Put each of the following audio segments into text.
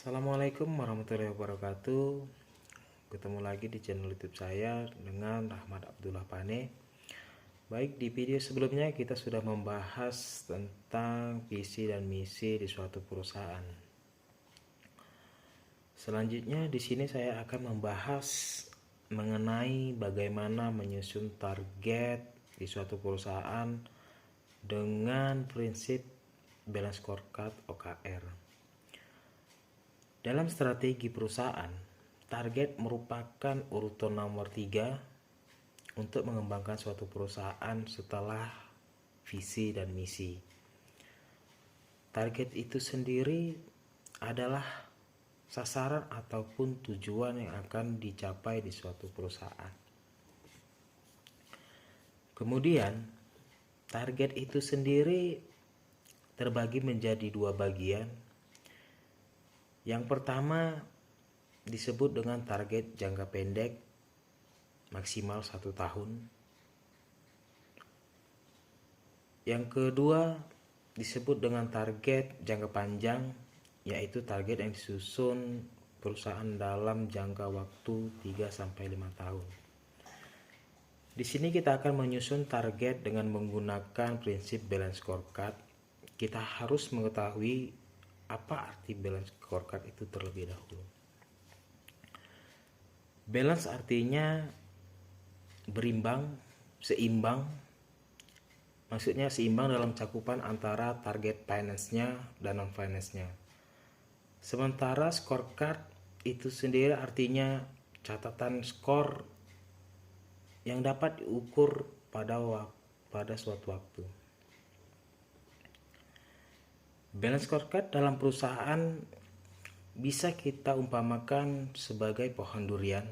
Assalamualaikum warahmatullahi wabarakatuh. Ketemu lagi di channel YouTube saya dengan Rahmat Abdullah Pane. Baik, di video sebelumnya kita sudah membahas tentang visi dan misi di suatu perusahaan. Selanjutnya di sini saya akan membahas mengenai bagaimana menyusun target di suatu perusahaan dengan prinsip balance scorecard OKR. Dalam strategi perusahaan, target merupakan urutan nomor 3 untuk mengembangkan suatu perusahaan setelah visi dan misi. Target itu sendiri adalah sasaran ataupun tujuan yang akan dicapai di suatu perusahaan. Kemudian, target itu sendiri terbagi menjadi 2 bagian. Yang pertama disebut dengan target jangka pendek maksimal 1 tahun. Yang kedua disebut dengan target jangka panjang, yaitu target yang disusun perusahaan dalam jangka waktu 3-5 tahun. Di sini kita akan menyusun target dengan menggunakan prinsip balance scorecard. Kita harus mengetahui apa arti balance scorecard itu terlebih dahulu. Balance artinya berimbang, seimbang. Maksudnya seimbang dalam cakupan antara target finance-nya dan non-finance-nya. Sementara scorecard itu sendiri artinya catatan skor yang dapat diukur pada suatu waktu. Balance scorecard dalam perusahaan bisa kita umpamakan sebagai pohon durian.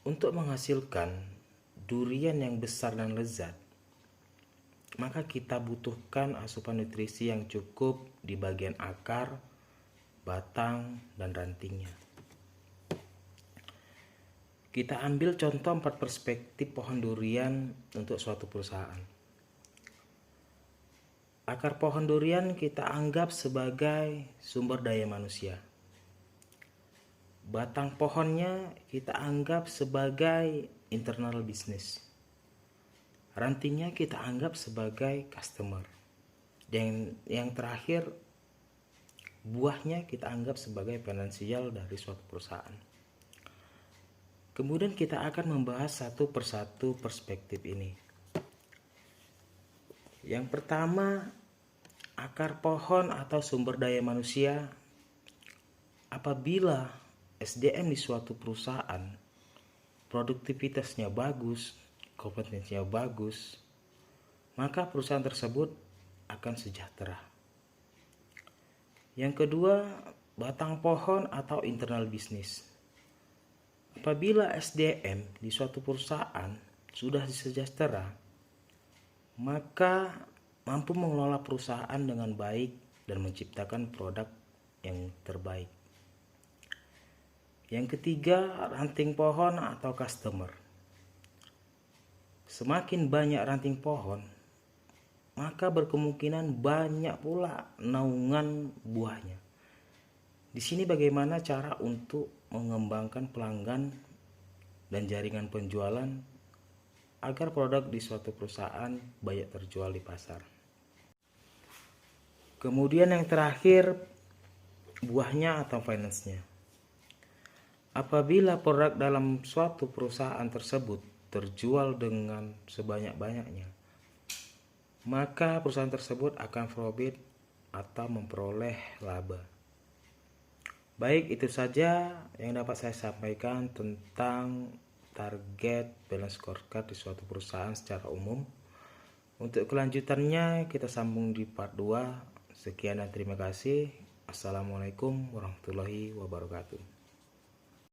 Untuk menghasilkan durian yang besar dan lezat, maka kita butuhkan asupan nutrisi yang cukup di bagian akar, batang, dan rantingnya. Kita ambil contoh 4 perspektif pohon durian untuk suatu perusahaan. Akar pohon durian kita anggap sebagai sumber daya manusia. Batang pohonnya kita anggap sebagai internal business. Rantingnya kita anggap sebagai customer. Dan yang terakhir, buahnya kita anggap sebagai finansial dari suatu perusahaan. Kemudian kita akan membahas satu persatu perspektif ini. Yang pertama, akar pohon atau sumber daya manusia. Apabila SDM di suatu perusahaan produktivitasnya bagus, kompetensinya bagus, maka perusahaan tersebut akan sejahtera. Yang kedua, batang pohon atau internal business. Apabila SDM di suatu perusahaan sudah sejahtera, maka mampu mengelola perusahaan dengan baik dan menciptakan produk yang terbaik. Yang ketiga, ranting pohon atau customer. Semakin banyak ranting pohon, maka berkemungkinan banyak pula naungan buahnya. Di sini bagaimana cara untuk mengembangkan pelanggan dan jaringan penjualan agar produk di suatu perusahaan banyak terjual di pasar. Kemudian yang terakhir, buahnya atau finance-nya. Apabila produk dalam suatu perusahaan tersebut terjual dengan sebanyak-banyaknya, maka perusahaan tersebut akan profit atau memperoleh laba. Baik, itu saja yang dapat saya sampaikan tentang target balance scorecard di suatu perusahaan secara umum. Untuk kelanjutannya kita sambung di part 2. Sekian dan terima kasih. Assalamualaikum warahmatullahi wabarakatuh.